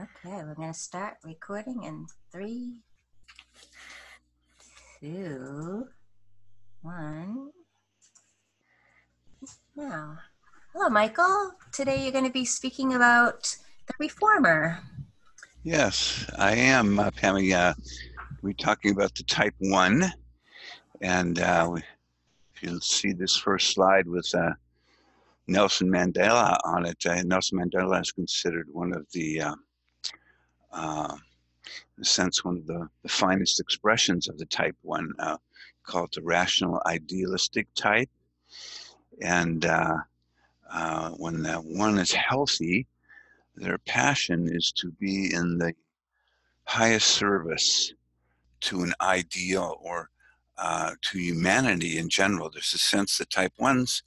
Okay, we're going to start recording in 3, 2, 1. Now, hello, Michael. Today you're going to be speaking about the reformer. Yes, I am, Pammy. We're talking about the Type 1, and if you'll see this first slide with Nelson Mandela on it, Nelson Mandela is considered one of the, in a sense, one of the finest expressions of the Type 1, called the rational idealistic type. And when one is healthy, their passion is to be in the highest service to an ideal or to humanity in general. There's a sense that Type 1s,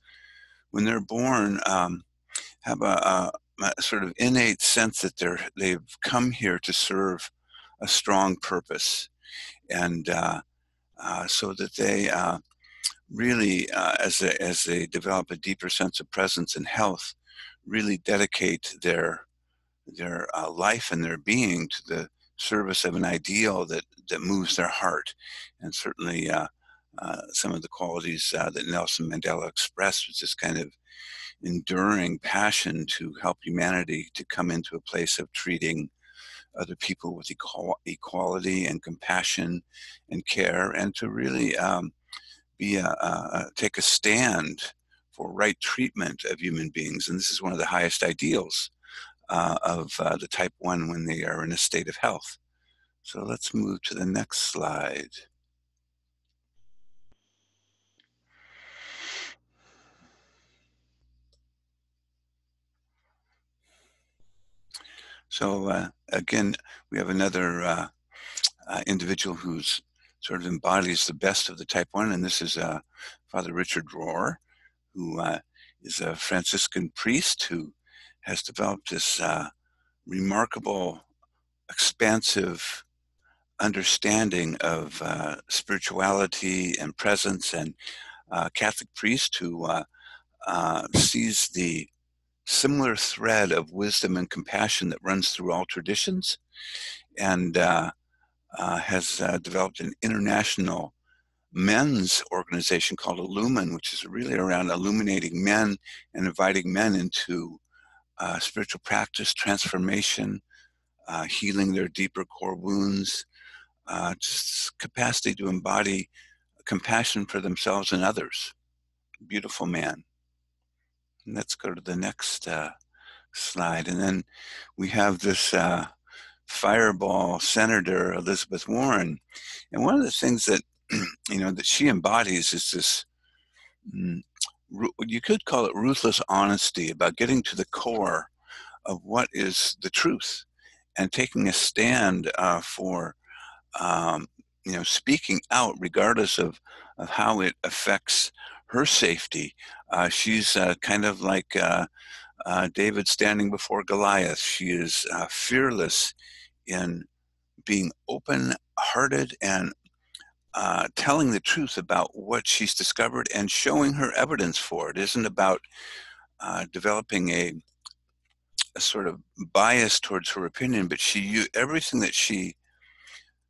when they're born, have a sort of innate sense that they've come here to serve a strong purpose, and so that they really, as they develop a deeper sense of presence and health, really dedicate their life and their being to the service of an ideal that moves their heart. And certainly some of the qualities that Nelson Mandela expressed was this kind of enduring passion to help humanity to come into a place of treating other people with equality and compassion and care, and to really take a stand for right treatment of human beings. And this is one of the highest ideals of the Type 1 when they are in a state of health. So let's move to the next slide. So again, we have another individual who's sort of embodies the best of the Type 1, and this is Father Richard Rohr, who is a Franciscan priest who has developed this remarkable, expansive understanding of spirituality and presence, and Catholic priest who sees the similar thread of wisdom and compassion that runs through all traditions, and has developed an international men's organization called Illumin, which is really around illuminating men and inviting men into spiritual practice, transformation, healing their deeper core wounds, just capacity to embody compassion for themselves and others. Beautiful man. And let's go to the next slide. And then we have this fireball Senator Elizabeth Warren. And one of the things that, that she embodies is this, you could call it ruthless honesty about getting to the core of what is the truth and taking a stand for speaking out regardless of how it affects her safety. She's kind of like David standing before Goliath. She is fearless in being open-hearted and telling the truth about what she's discovered and showing her evidence for it. It isn't about developing a sort of bias towards her opinion, but everything that she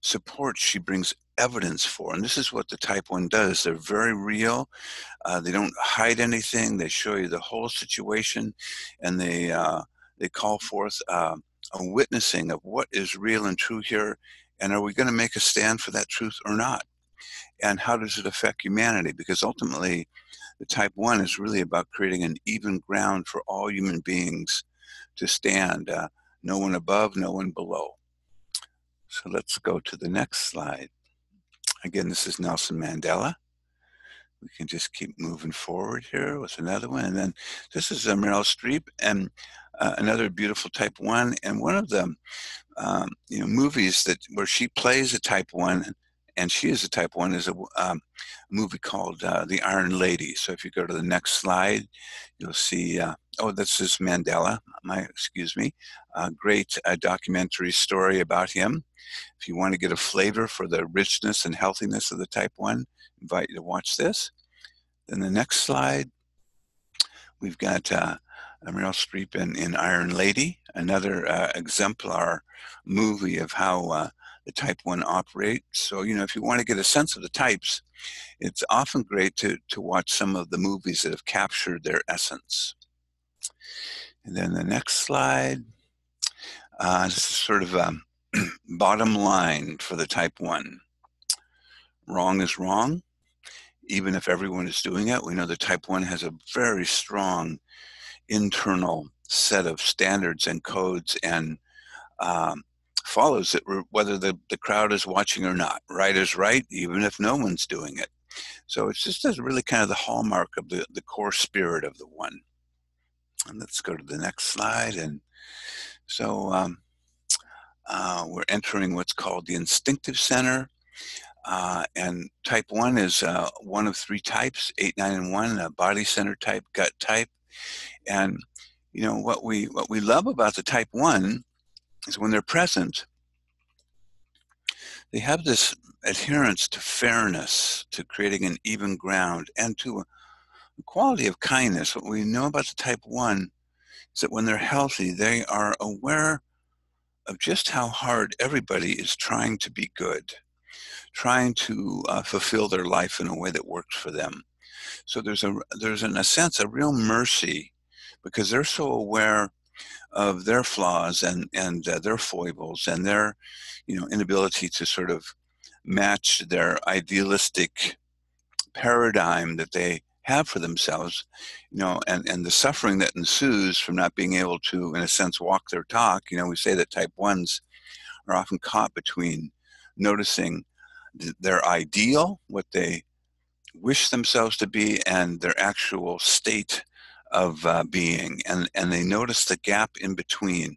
supports, she brings evidence for. And this is what the Type 1 does. They're very real. They don't hide anything. They show you the whole situation, and they call forth a witnessing of what is real and true here, and are we going to make a stand for that truth or not? And how does it affect humanity? Because ultimately, the Type 1 is really about creating an even ground for all human beings to stand, no one above, no one below. So let's go to the next slide. Again, this is Nelson Mandela. We can just keep moving forward here with another one. And then this is Meryl Streep, and another beautiful Type 1. And one of the movies where she plays a Type 1, and she is a Type 1, is a movie called The Iron Lady. So if you go to the next slide, you'll see, this is Mandela, excuse me, a great documentary story about him. If you want to get a flavor for the richness and healthiness of the Type 1, I invite you to watch this. Then the next slide, we've got Meryl Streep in Iron Lady, another exemplar movie of how the Type 1 operate. So, if you want to get a sense of the types, it's often great to watch some of the movies that have captured their essence. And then the next slide, this is sort of bottom line for the Type 1. Wrong is wrong, even if everyone is doing it. We know the Type 1 has a very strong internal set of standards and codes and follows it whether the crowd is watching or not. Right is right, even if no one's doing it. So it's just really kind of the hallmark of the core spirit of the one. And let's go to the next slide. And so we're entering what's called the instinctive center. And type 1 is one of 3 types, 8, 9, and 1, a body center type, gut type. And what we love about the type 1 is when they're present, they have this adherence to fairness, to creating an even ground, and to a quality of kindness. What we know about the type 1 is that when they're healthy, they are aware of just how hard everybody is trying to be good, trying to fulfill their life in a way that works for them. So there's in a sense a real mercy, because they're so aware of their flaws and their foibles and their inability to sort of match their idealistic paradigm that they have for themselves, and the suffering that ensues from not being able to, in a sense, walk their talk. We say that type 1s are often caught between noticing their ideal, what they wish themselves to be, and their actual state of being, and they notice the gap in between.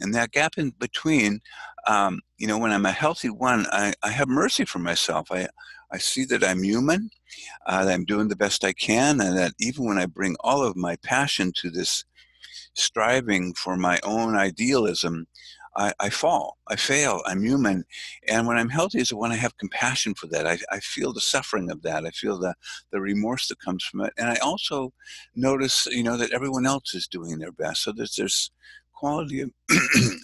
And that gap in between, when I'm a healthy one, I have mercy for myself. I see that I'm human, that I'm doing the best I can, and that even when I bring all of my passion to this striving for my own idealism, I fall, I fail, I'm human. And when I'm healthy is when I have compassion for that. I feel the suffering of that. I feel the remorse that comes from it. And I also notice, that everyone else is doing their best. So there's this quality of,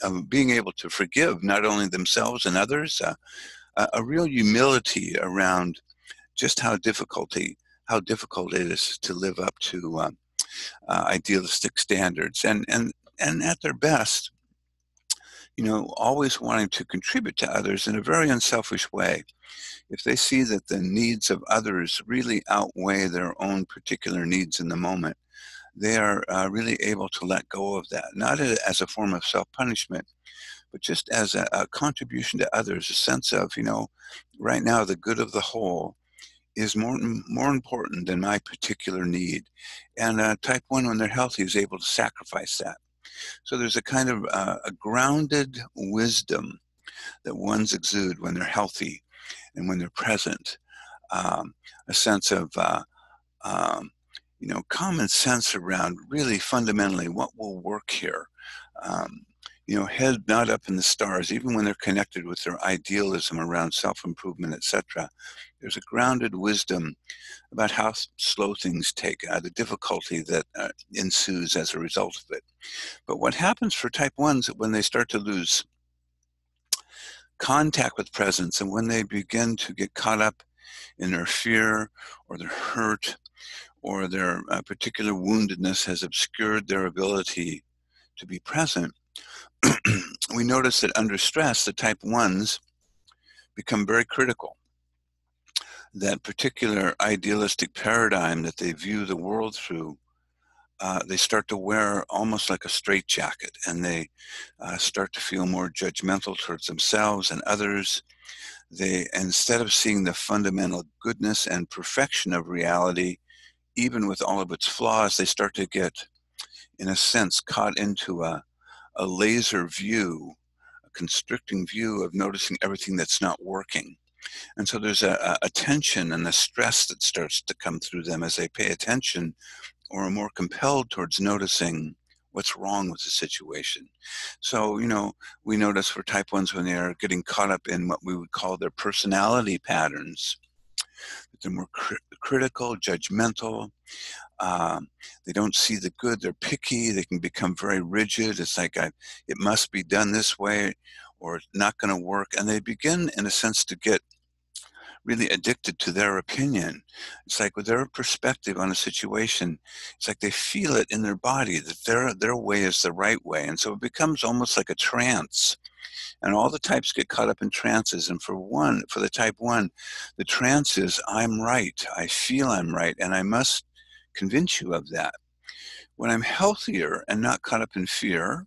of being able to forgive not only themselves and others, a real humility around just how difficult it is to live up to idealistic standards. And at their best, always wanting to contribute to others in a very unselfish way. If they see that the needs of others really outweigh their own particular needs in the moment, they are really able to let go of that, not as a form of self-punishment, but just as a contribution to others, a sense of, right now the good of the whole is more important than my particular need. And type 1, when they're healthy, is able to sacrifice that. So there's a kind of a grounded wisdom that ones exude when they're healthy and when they're present. A sense of, common sense around really fundamentally what will work here. Head not up in the stars, even when they're connected with their idealism around self-improvement, etc. There's a grounded wisdom about how slow things take, the difficulty that ensues as a result of it. But what happens for type 1s when they start to lose contact with presence, and when they begin to get caught up in their fear or their hurt or their particular woundedness has obscured their ability to be present, we notice that under stress, the type 1s become very critical. That particular idealistic paradigm that they view the world through, they start to wear almost like a straitjacket, and they start to feel more judgmental towards themselves and others. They, instead of seeing the fundamental goodness and perfection of reality, even with all of its flaws, they start to get, in a sense, caught into a laser view, a constricting view of noticing everything that's not working. And so there's a tension and a stress that starts to come through them as they pay attention or are more compelled towards noticing what's wrong with the situation. So, we notice for type 1s when they are getting caught up in what we would call their personality patterns, that they're more critical, judgmental, They don't see the good. They're picky. They can become very rigid. It's like, it must be done this way or it's not going to work. And they begin, in a sense, to get really addicted to their opinion. It's like with their perspective on a situation, it's like they feel it in their body that their way is the right way. And so it becomes almost like a trance. And all the types get caught up in trances. And for the type 1, the trance is, I'm right. I feel I'm right. And I must convince you of that. When I'm healthier and not caught up in fear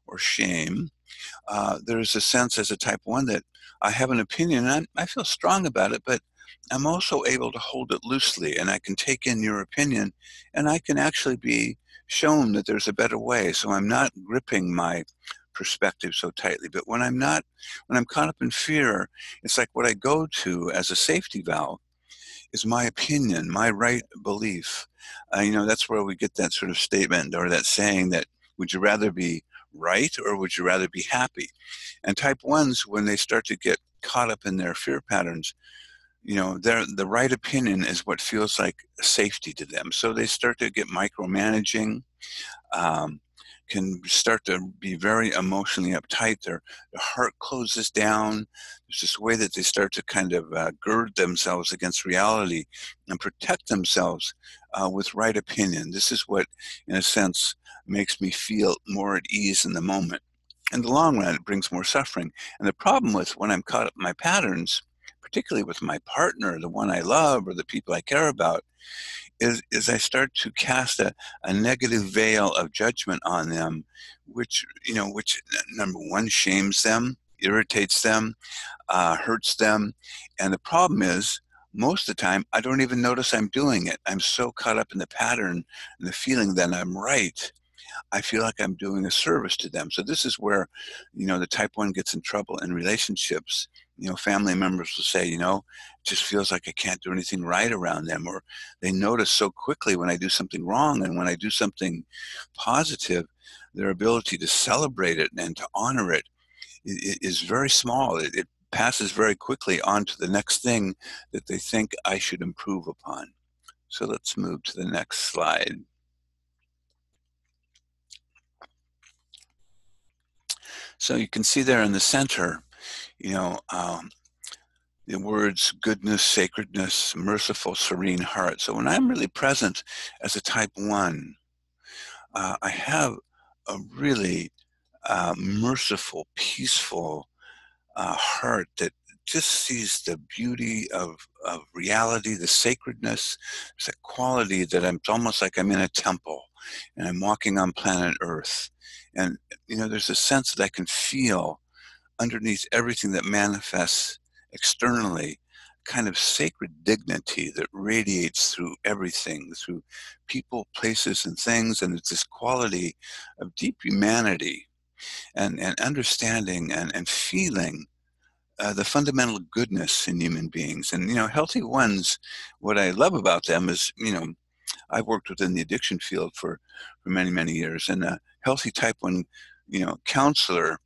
or shame, there's a sense as a type 1 that I have an opinion and I feel strong about it, but I'm also able to hold it loosely, and I can take in your opinion and I can actually be shown that there's a better way. So I'm not gripping my perspective so tightly. But when I'm caught up in fear, it's like what I go to as a safety valve is my opinion, my right belief. That's where we get that sort of statement or that saying that, would you rather be right or would you rather be happy? And type 1s, when they start to get caught up in their fear patterns, the right opinion is what feels like safety to them. So they start to get micromanaging, can start to be very emotionally uptight. Their heart closes down. There's this way that they start to kind of gird themselves against reality and protect themselves with right opinion. This is what, in a sense, makes me feel more at ease in the moment. In the long run, it brings more suffering. And the problem with when I'm caught up in my patterns, particularly with my partner, the one I love, or the people I care about, is I start to cast a negative veil of judgment on them, which number one, shames them, irritates them, hurts them. And the problem is, most of the time, I don't even notice I'm doing it. I'm so caught up in the pattern and the feeling that I'm right. I feel like I'm doing a service to them. So this is where, the type 1 gets in trouble in relationships. Family members will say, it just feels like I can't do anything right around them, or they notice so quickly when I do something wrong, and when I do something positive, their ability to celebrate it and to honor it is very small. It passes very quickly on to the next thing that they think I should improve upon. So let's move to the next slide. So you can see there in the center, the words goodness, sacredness, merciful, serene heart. So when I'm really present as a type 1, I have a really merciful, peaceful heart that just sees the beauty of reality, the sacredness. It's a quality that it's almost like I'm in a temple and I'm walking on planet Earth. And, there's a sense that I can feel underneath everything that manifests externally, kind of sacred dignity that radiates through everything, through people, places, and things. And it's this quality of deep humanity and understanding and feeling the fundamental goodness in human beings. And, healthy ones, what I love about them is, I've worked within the addiction field for many, many years. And a healthy type 1, counselor,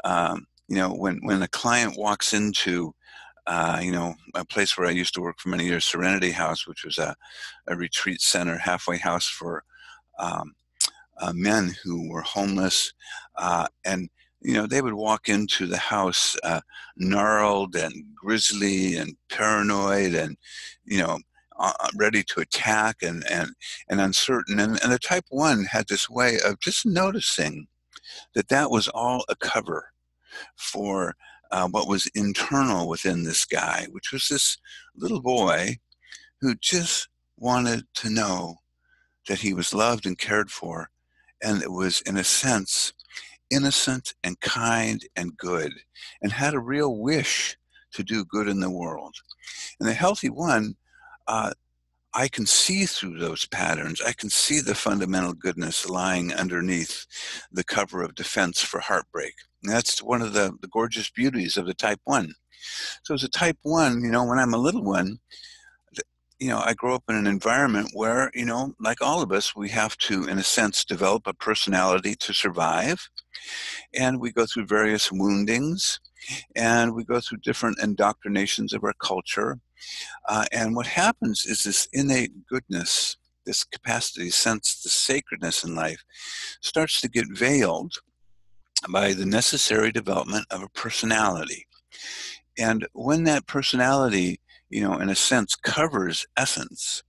when a client walks into, a place where I used to work for many years, Serenity House, which was a retreat center, halfway house for men who were homeless. And they would walk into the house gnarled and grisly and paranoid and, ready to attack and uncertain. And the type 1 had this way of just noticing that was all a cover for what was internal within this guy, which was this little boy who just wanted to know that he was loved and cared for, and it was, in a sense, innocent and kind and good, and had a real wish to do good in the world. And the healthy 1, I can see through those patterns. I can see the fundamental goodness lying underneath the cover of defense for heartbreak. And that's one of the gorgeous beauties of the type 1. So as a type 1, when I'm a little one, I grow up in an environment where, like all of us, we have to, in a sense, develop a personality to survive. And we go through various woundings, and we go through different indoctrinations of our culture. And what happens is this innate goodness this capacity to sense the sacredness in life starts to get veiled by the necessary development of a personality. And when that personality, in a sense, covers essence,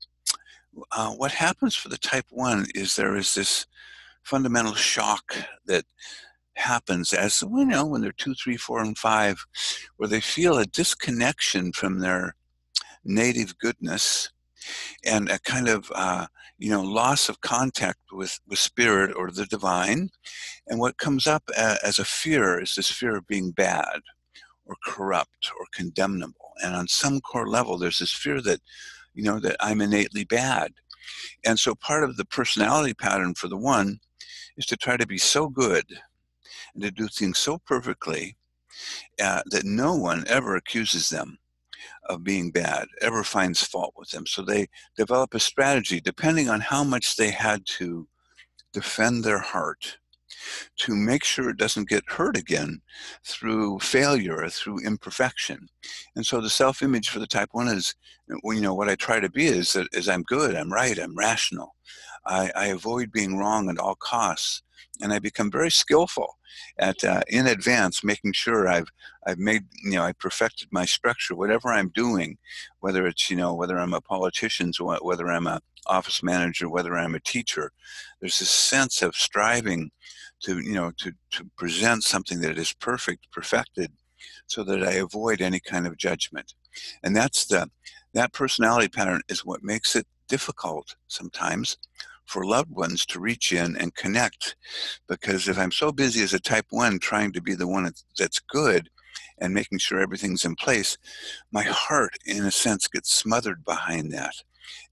what happens for the type 1 is there is this fundamental shock that happens as when they're 2, 3, 4, and 5, where they feel a disconnection from their native goodness and a kind of loss of contact with spirit or the divine. And what comes up as a fear is this fear of being bad or corrupt or condemnable. And on some core level, there's this fear that that I'm innately bad. And so part of the personality pattern for the 1 is to try to be so good and to do things so perfectly that no one ever accuses them of being bad, ever finds fault with them. So they develop a strategy depending on how much they had to defend their heart to make sure it doesn't get hurt again through failure or through imperfection. And so the self-image for the type 1 is, what I try to be is I'm good, I'm right, I'm rational. I avoid being wrong at all costs. And I become very skillful at, in advance, making sure I've made, I perfected my structure, whatever I'm doing, whether it's, whether I'm a politician, whether I'm a office manager, whether I'm a teacher. There's this sense of striving to, to present something that is perfected, so that I avoid any kind of judgment. And that personality pattern is what makes it difficult sometimes for loved ones to reach in and connect. Because if I'm so busy as a type 1 trying to be the one that's good and making sure everything's in place, my heart, in a sense, gets smothered behind that.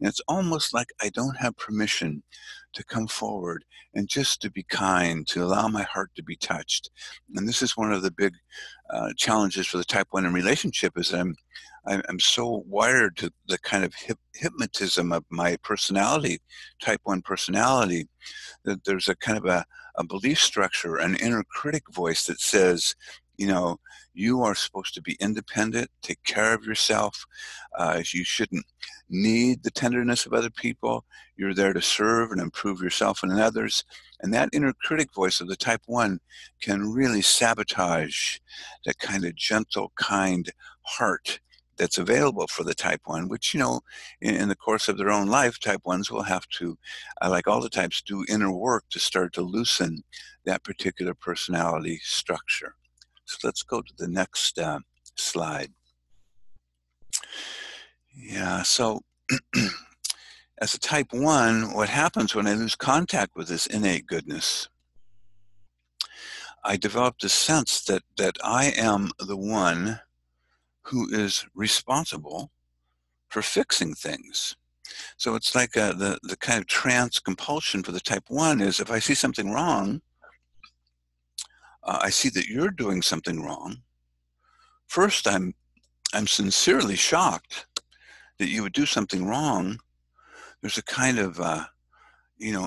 And it's almost like I don't have permission to come forward and just to be kind, to allow my heart to be touched. And this is one of the big challenges for the type 1 in relationship, is I'm so wired to the kind of hypnotism of my personality, type 1 personality, that there's a kind of a belief structure, an inner critic voice that says, you are supposed to be independent, take care of yourself. You shouldn't need the tenderness of other people. You're there to serve and improve yourself and others. And that inner critic voice of the type 1 can really sabotage that kind of gentle, kind heart that's available for the type 1, which, in the course of their own life, type 1s will have to, like all the types, do inner work to start to loosen that particular personality structure. So let's go to the next slide. Yeah, so as a type 1, what happens when I lose contact with this innate goodness? I develop the sense that I am the one who is responsible for fixing things. So it's like the kind of trance compulsion for the type 1 is, if I see something wrong, I see that you're doing something wrong. First, I'm sincerely shocked that you would do something wrong. There's a kind of,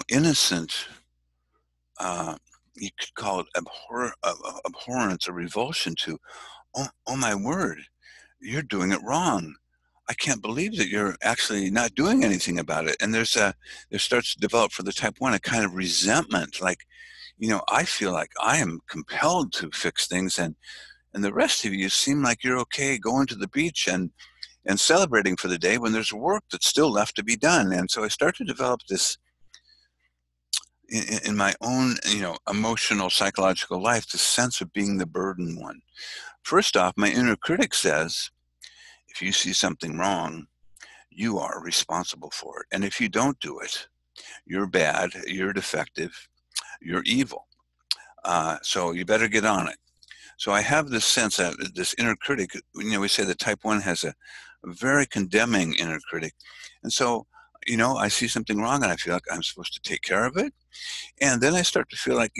innocent, you could call it abhorrence or revulsion to, oh my word, you're doing it wrong. I can't believe that you're actually not doing anything about it. And there starts to develop for the type 1 a kind of resentment, like, I feel like I am compelled to fix things, and the rest of you seem like you're okay going to the beach and celebrating for the day when there's work that's still left to be done. And so I start to develop this in my own, emotional, psychological life, the sense of being the burden one. First off, my inner critic says, if you see something wrong, you are responsible for it. And if you don't do it, you're bad, you're defective, you're evil. So you better get on it. So I have this sense that this inner critic, we say that type 1 has a very condemning inner critic. And so, I see something wrong and I feel like I'm supposed to take care of it. And then I start to feel like,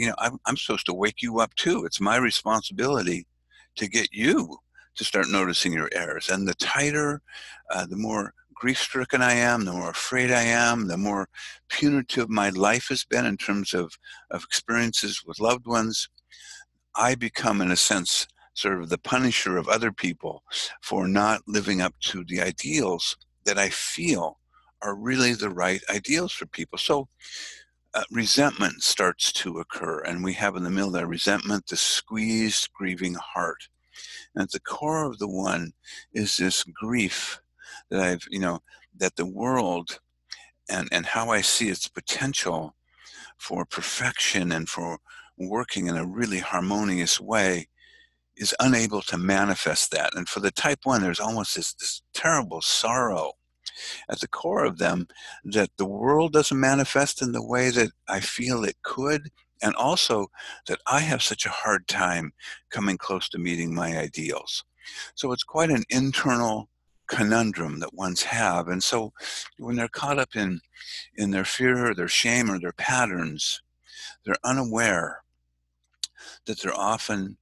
I'm supposed to wake you up too. It's my responsibility to get you to start noticing your errors. And the tighter, the more grief-stricken I am, the more afraid I am, the more punitive my life has been in terms of experiences with loved ones, I become, in a sense, sort of the punisher of other people for not living up to the ideals that I feel are really the right ideals for people. So resentment starts to occur, and we have in the middle of that resentment the squeezed, grieving heart. And at the core of the one is this grief that that the world and how I see its potential for perfection and for working in a really harmonious way is unable to manifest that. And for the type 1, there's almost this terrible sorrow at the core of them that the world doesn't manifest in the way that I feel it could, and also that I have such a hard time coming close to meeting my ideals. So it's quite an internal conundrum that ones have. And so when they're caught up in their fear or their shame or their patterns, they're unaware that they're often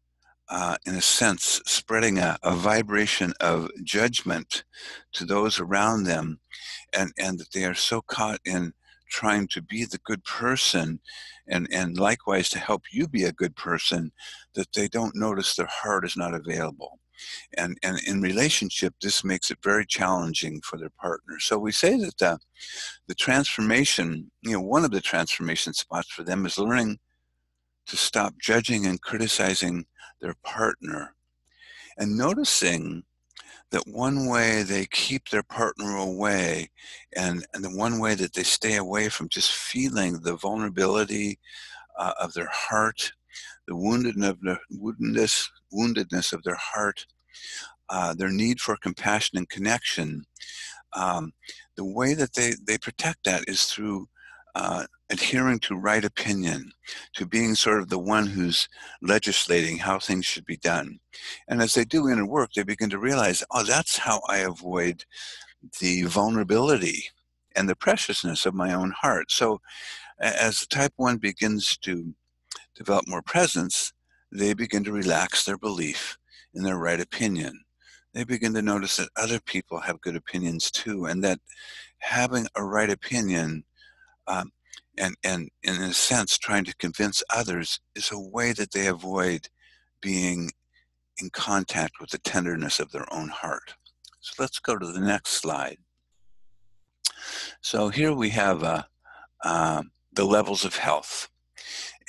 in a sense, spreading a vibration of judgment to those around them, and that they are so caught in trying to be the good person and likewise to help you be a good person that they don't notice their heart is not available. And in relationship, this makes it very challenging for their partner. So we say that the transformation, one of the transformation spots for them is learning to stop judging and criticizing their partner and noticing that one way they keep their partner away and the one way that they stay away from just feeling the vulnerability of their heart, the woundedness of their heart, their need for compassion and connection, the way that they protect that is through adhering to right opinion, to being sort of the one who's legislating how things should be done. And as they do inner work, they begin to realize, oh, that's how I avoid the vulnerability and the preciousness of my own heart. So as the type 1 begins to develop more presence, they begin to relax their belief in their right opinion. They begin to notice that other people have good opinions too, and that having a right opinion and in a sense trying to convince others is a way that they avoid being in contact with the tenderness of their own heart. So let's go to the next slide. So here we have the levels of health.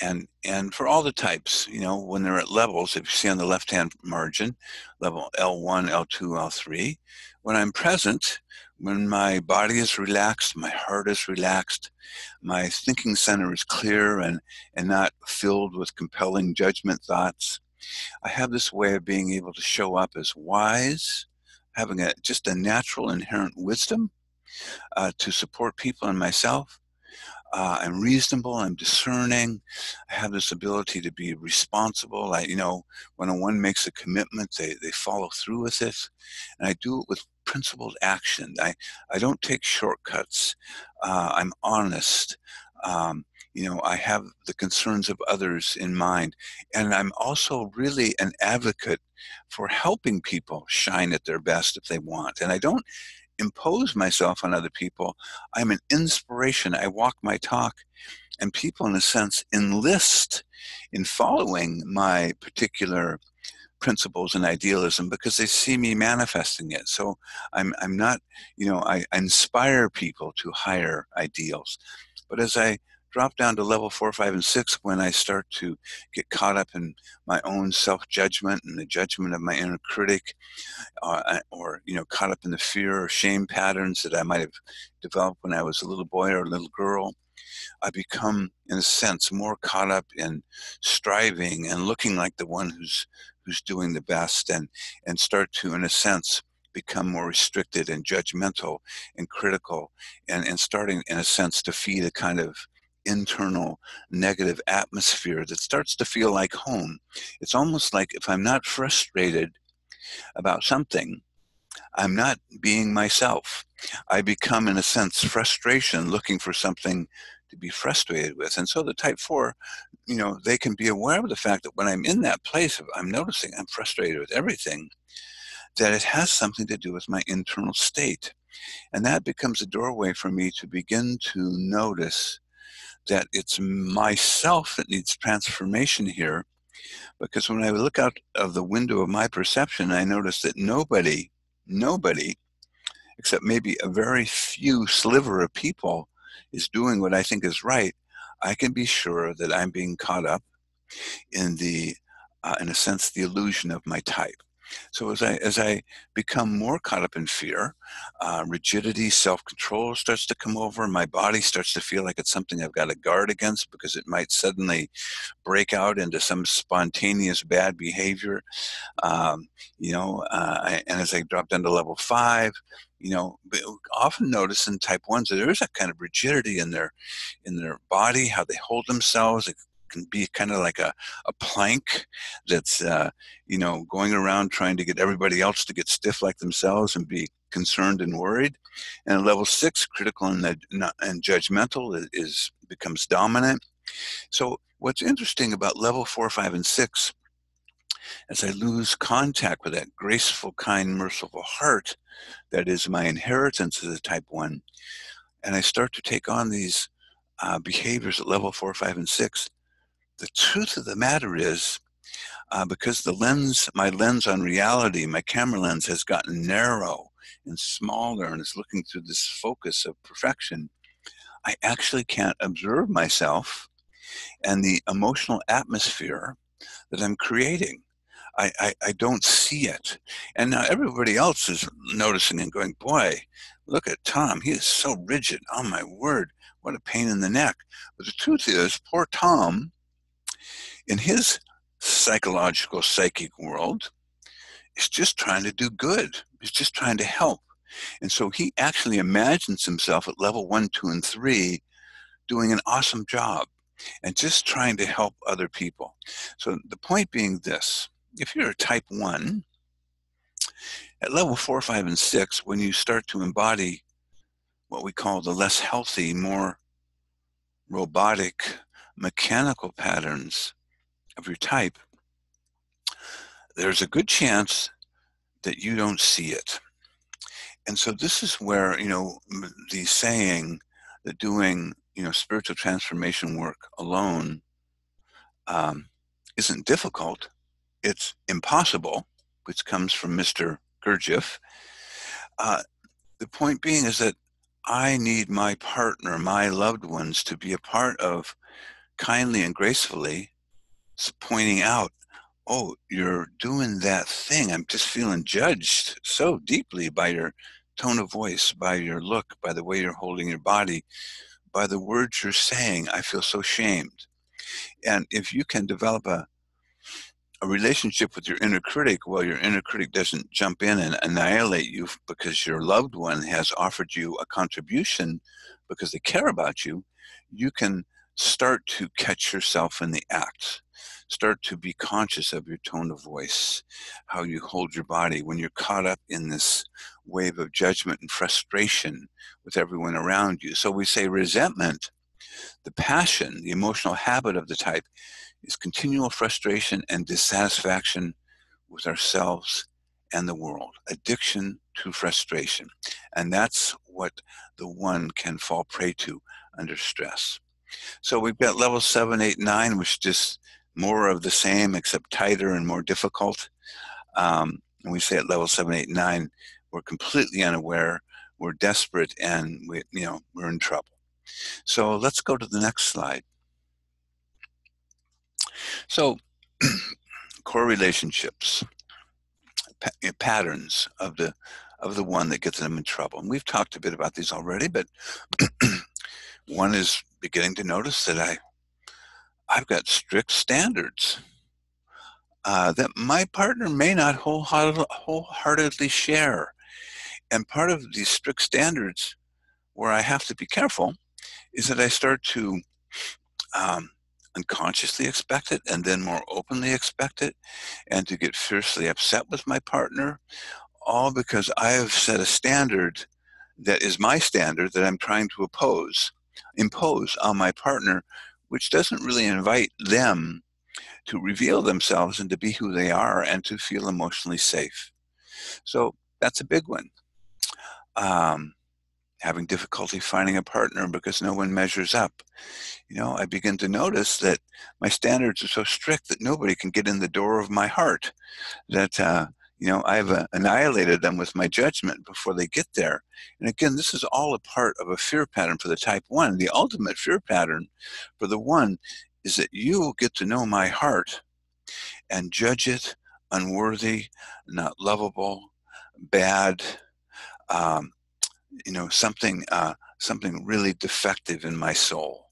And for all the types, when they're at levels, if you see on the left-hand margin, level L1, L2, L3, when I'm present, when my body is relaxed, my heart is relaxed, my thinking center is clear and not filled with compelling judgment thoughts, I have this way of being able to show up as wise, having just a natural inherent wisdom to support people and myself. I'm reasonable, I'm discerning, I have this ability to be responsible. When one makes a commitment, they follow through with it. And I do it with principled action. I don't take shortcuts. I'm honest. I have the concerns of others in mind. And I'm also really an advocate for helping people shine at their best if they want. And I don't impose myself on other people. I'm an inspiration. I walk my talk, and people, in a sense, enlist in following my particular principles and idealism because they see me manifesting it. So I'm not, I inspire people to higher ideals. But as I drop down to level 4, 5, and 6, when I start to get caught up in my own self-judgment and the judgment of my inner critic, or caught up in the fear or shame patterns that I might have developed when I was a little boy or a little girl, I become, in a sense, more caught up in striving and looking like the one who's doing the best, and start to, in a sense, become more restricted and judgmental and critical, and starting, in a sense, to feed a kind of internal negative atmosphere that starts to feel like home. It's almost like if I'm not frustrated about something, I'm not being myself. I become, in a sense, frustration, looking for something to be frustrated with. And so the type 4, they can be aware of the fact that when I'm in that place, I'm noticing I'm frustrated with everything, that it has something to do with my internal state. And that becomes a doorway for me to begin to notice that it's myself that needs transformation here. Because when I look out of the window of my perception, I notice that nobody except maybe a very few sliver of people is doing what I think is right, I can be sure that I'm being caught up in in a sense, the illusion of my type. So as I become more caught up in fear, rigidity, self-control starts to come over. My body starts to feel like it's something I've got to guard against because it might suddenly break out into some spontaneous bad behavior. And as I drop down to level 5, often notice in type 1s that there is a kind of rigidity in their body, how they hold themselves. It can be kind of like a plank that's going around trying to get everybody else to get stiff like themselves and be concerned and worried. And level 6, critical and judgmental, becomes dominant. So what's interesting about level 4, 5, and 6, as I lose contact with that graceful, kind, merciful heart that is my inheritance as a type 1, and I start to take on these behaviors at level 4, 5, and 6, the truth of the matter is, because my lens on reality, my camera lens, has gotten narrow and smaller and is looking through this focus of perfection, I actually can't observe myself and the emotional atmosphere that I'm creating. I don't see it. And now everybody else is noticing and going, boy, look at Tom. He is so rigid. Oh, my word. What a pain in the neck. But the truth is, poor Tom, in his psychological, psychic world, is just trying to do good. He's just trying to help. And so he actually imagines himself at level 1, 2, and 3 doing an awesome job and just trying to help other people. So the point being this: if you're a type 1, at level 4, 5, and 6, when you start to embody what we call the less healthy, more robotic, mechanical patterns of your type, there's a good chance that you don't see it. And so this is where, the saying that doing, spiritual transformation work alone isn't difficult, it's impossible, which comes from Mr. Gurdjieff. The point being is that I need my partner, my loved ones, to be a part of kindly and gracefully pointing out, oh, you're doing that thing. I'm just feeling judged so deeply by your tone of voice, by your look, by the way you're holding your body, by the words you're saying. I feel so shamed. And if you can develop a relationship with your inner critic, well, your inner critic doesn't jump in and annihilate you because your loved one has offered you a contribution because they care about you, you can start to catch yourself in the act. Start to be conscious of your tone of voice, how you hold your body when you're caught up in this wave of judgment and frustration with everyone around you. So we say resentment, the passion, the emotional habit of the type, is continual frustration and dissatisfaction with ourselves and the world. Addiction to frustration. And that's what the 1 can fall prey to under stress. So we've got level 7, 8, 9, which is just more of the same except tighter and more difficult. And we say at level 7, 8, 9, we're completely unaware, we're desperate, and we're in trouble. So let's go to the next slide. So core relationships, patterns of the 1 that gets them in trouble. And we've talked a bit about these already, but 1 is beginning to notice that I've got strict standards that my partner may not wholeheartedly share. And part of these strict standards where I have to be careful is that I start to unconsciously expect it and then more openly expect it, and to get fiercely upset with my partner, all because I have set a standard that is my standard that I'm trying to impose on my partner, which doesn't really invite them to reveal themselves and to be who they are and to feel emotionally safe. So that's a big one. Having difficulty finding a partner because no one measures up. I begin to notice that my standards are so strict that nobody can get in the door of my heart, that I've annihilated them with my judgment before they get there. And again, this is all a part of a fear pattern for the type 1. The ultimate fear pattern for the 1 is that you will get to know my heart and judge it unworthy, not lovable, bad, um, something really defective in my soul.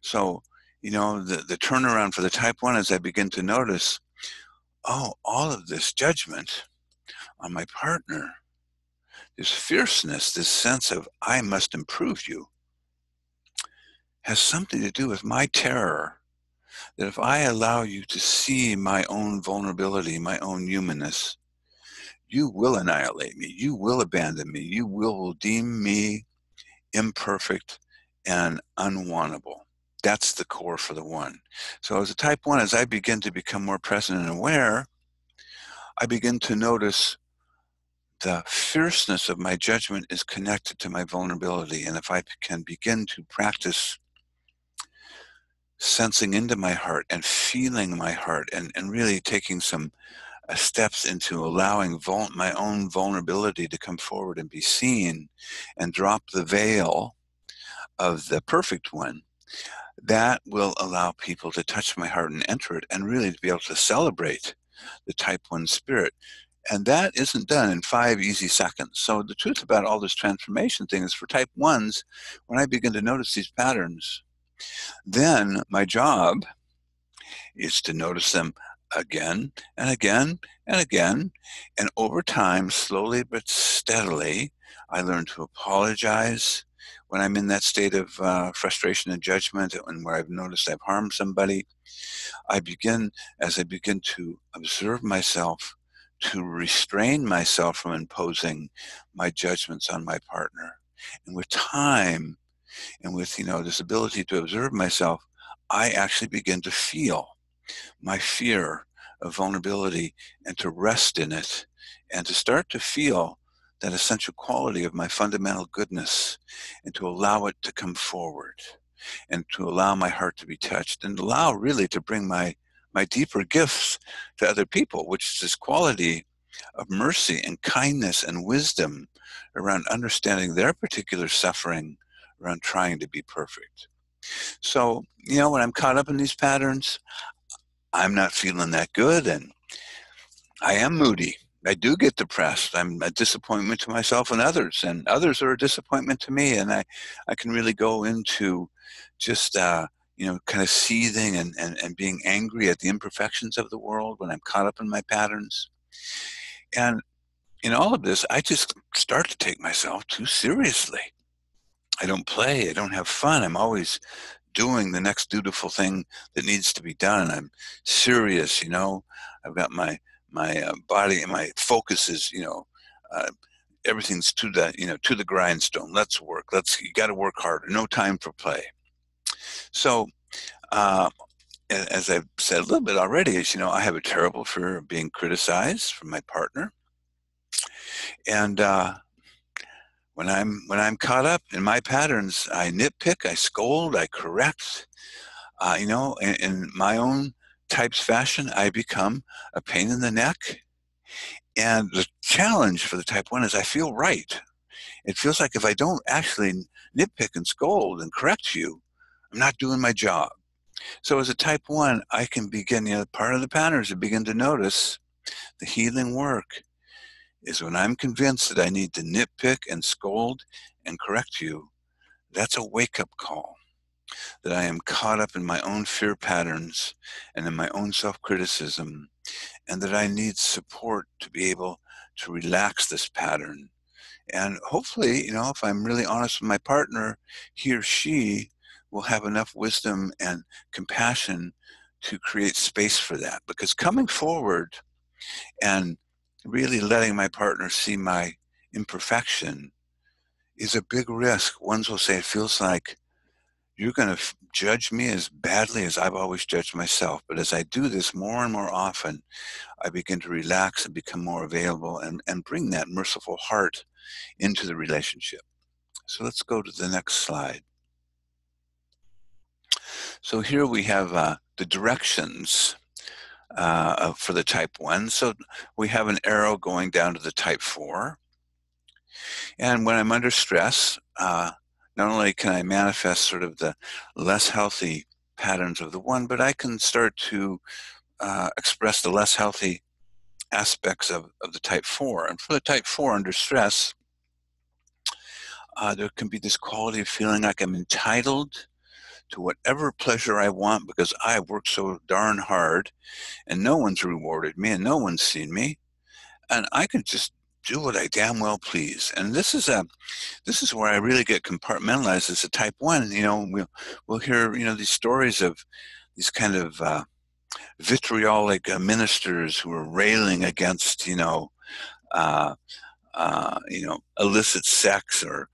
So, the turnaround for the type 1 is I begin to notice, oh, all of this judgment on my partner, this fierceness, this sense of I must improve you, has something to do with my terror that if I allow you to see my own vulnerability, my own humanness, you will annihilate me, you will abandon me, you will deem me imperfect and unwantable. That's the core for the 1. So as a type 1, as I begin to become more present and aware, I begin to notice the fierceness of my judgment is connected to my vulnerability. And if I can begin to practice sensing into my heart and feeling my heart and really taking some steps into allowing my own vulnerability to come forward and be seen and drop the veil of the perfect 1, that will allow people to touch my heart and enter it and really to be able to celebrate the type 1 spirit. And that isn't done in 5 easy seconds. So the truth about all this transformation thing is for type 1s, when I begin to notice these patterns, then my job is to notice them again and again and again. And over time, slowly but steadily, I learn to apologize when I'm in that state of frustration and judgment and where I've noticed I've harmed somebody. As I begin to observe myself, to restrain myself from imposing my judgments on my partner. And with time and with, this ability to observe myself, I actually begin to feel my fear of vulnerability and to rest in it and to start to feel that essential quality of my fundamental goodness and to allow it to come forward and to allow my heart to be touched and allow really to bring my deeper gifts to other people, which is this quality of mercy and kindness and wisdom around understanding their particular suffering around trying to be perfect. So, when I'm caught up in these patterns, I'm not feeling that good and I am moody. I do get depressed. I'm a disappointment to myself and others are a disappointment to me. And I can really go into just, kind of seething and being angry at the imperfections of the world when I'm caught up in my patterns. And in all of this, I just start to take myself too seriously. I don't play. I don't have fun. I'm always doing the next dutiful thing that needs to be done. I'm serious, I've got my body and my focus is, everything's to the grindstone. Let's work. You got to work harder. No time for play. So, as I've said a little bit already, is, I have a terrible fear of being criticized from my partner. And, when I'm caught up in my patterns, I nitpick, I scold, I correct. In my own type's fashion, I become a pain in the neck. And the challenge for the type 1 is I feel right. It feels like if I don't actually nitpick and scold and correct you, I'm not doing my job. So as a type 1, I can begin, part of the patterns to begin to notice the healing work is when I'm convinced that I need to nitpick and scold and correct you, that's a wake-up call that I am caught up in my own fear patterns and in my own self-criticism, and that I need support to be able to relax this pattern. And hopefully, if I'm really honest with my partner, he or she will have enough wisdom and compassion to create space for that. Because coming forward and really letting my partner see my imperfection is a big risk. Ones will say, it feels like you're going to judge me as badly as I've always judged myself. But as I do this more and more often, I begin to relax and become more available and bring that merciful heart into the relationship. So let's go to the next slide. So here we have the directions for the type 1. So we have an arrow going down to the type 4. And when I'm under stress, not only can I manifest sort of the less healthy patterns of the 1, but I can start to express the less healthy aspects of the type 4. And for the type 4 under stress, there can be this quality of feeling like I'm entitled to whatever pleasure I want because I worked so darn hard and no one's rewarded me and no one's seen me. And I can just do what I damn well please. And this is where I really get compartmentalized as a type 1. We'll hear, these stories of these kind of vitriolic ministers who are railing against, illicit sex or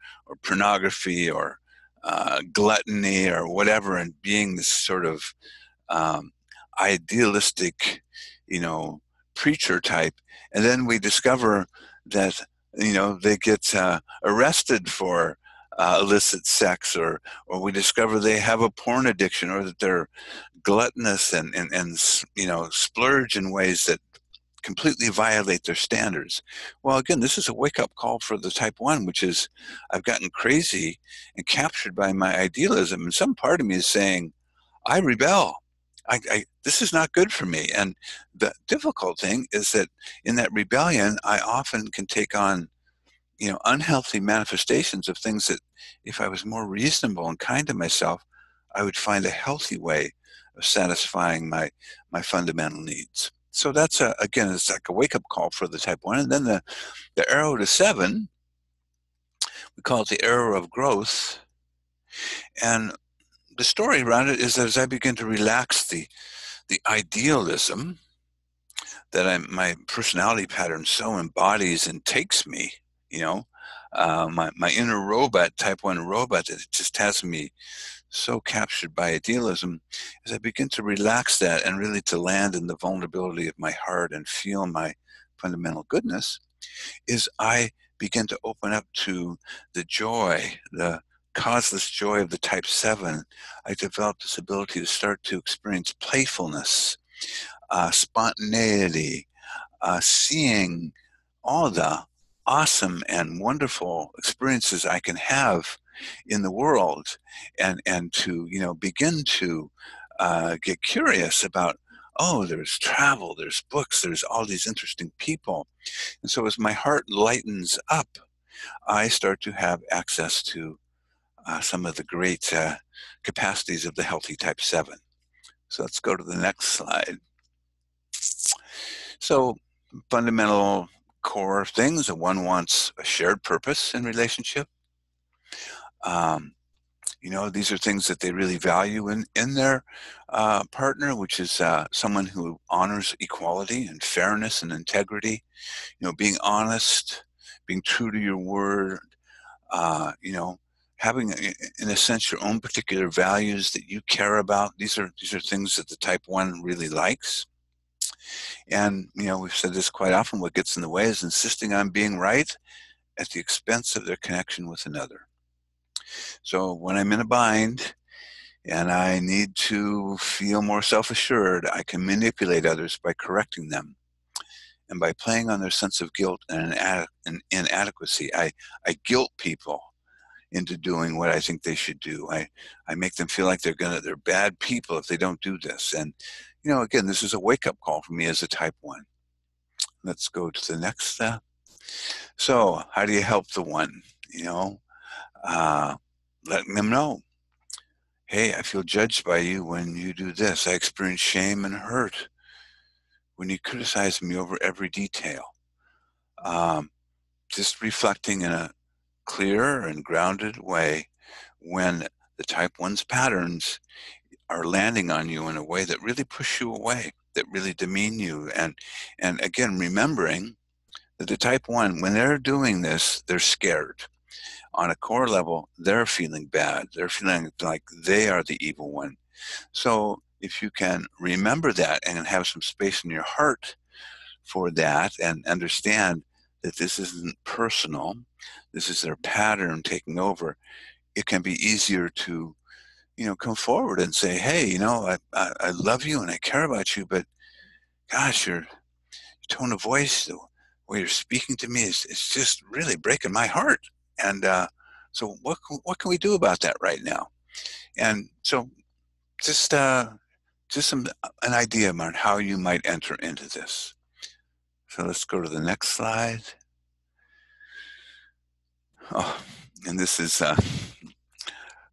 pornography or gluttony or whatever, and being this sort of idealistic, preacher type. And then we discover that, they get arrested for illicit sex, or we discover they have a porn addiction, or that they're gluttonous and splurge in ways that completely violate their standards. Well, again, this is a wake-up call for the type 1, which is I've gotten crazy and captured by my idealism, and some part of me is saying, I rebel. This is not good for me. And the difficult thing is that in that rebellion, I often can take on, unhealthy manifestations of things that if I was more reasonable and kind to myself, I would find a healthy way of satisfying my fundamental needs. So that's, again, it's like a wake-up call for the type 1. And then the arrow to 7, we call it the arrow of growth. And the story around it is that as I begin to relax the idealism that my personality pattern so embodies and takes me, my inner robot, type 1 robot, that just has me so captured by idealism, as I begin to relax that and really to land in the vulnerability of my heart and feel my fundamental goodness, is I begin to open up to the joy, the causeless joy of the type 7. I develop this ability to start to experience playfulness, spontaneity, seeing all the awesome and wonderful experiences I can have in the world, and to begin to get curious about, oh, there's travel, there's books, there's all these interesting people. And so as my heart lightens up, I start to have access to some of the great capacities of the healthy type 7. So let's go to the next slide. So fundamental core things: that one wants a shared purpose in relationship. These are things that they really value in their partner, which is someone who honors equality and fairness and integrity, being honest, being true to your word, having, in a sense, your own particular values that you care about. These are things that the type 1 really likes. And, we've said this quite often, what gets in the way is insisting on being right at the expense of their connection with another. So when I'm in a bind and I need to feel more self-assured, I can manipulate others by correcting them and by playing on their sense of guilt and inadequacy. I guilt people into doing what I think they should do. I make them feel like they're bad people if they don't do this. And, again, this is a wake-up call for me as a type 1. Let's go to the next step. So how do you help the 1? Letting them know, hey, I feel judged by you when you do this. I experience shame and hurt when you criticize me over every detail. Just reflecting in a clear and grounded way when the type 1's patterns are landing on you in a way that really push you away, that really demean you. And again, remembering that the type 1, when they're doing this, they're scared. On a core level, they're feeling bad. They're feeling like they are the evil one. So if you can remember that and have some space in your heart for that, and understand that this isn't personal, this is their pattern taking over, it can be easier to, come forward and say, hey, I love you and I care about you, but gosh, your tone of voice, the way you're speaking to me is just really breaking my heart. And so what can we do about that right now? And so just an idea about how you might enter into this. So let's go to the next slide. Oh, and this is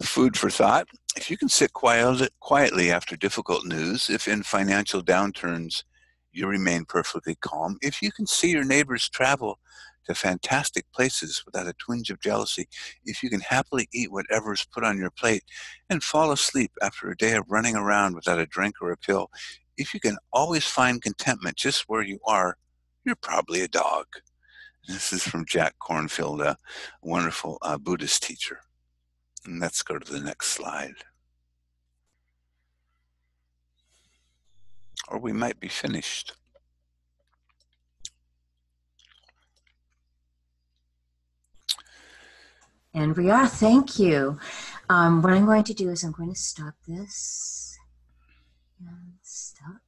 food for thought. If you can sit quietly after difficult news, if in financial downturns you remain perfectly calm, if you can see your neighbors travel to fantastic places without a twinge of jealousy, if you can happily eat whatever's put on your plate and fall asleep after a day of running around without a drink or a pill, if you can always find contentment just where you are, you're probably a dog. This is from Jack Kornfield, a wonderful Buddhist teacher. And let's go to the next slide. Or we might be finished. And we are. Thank you. What I'm going to do is I'm going to stop this. And stop.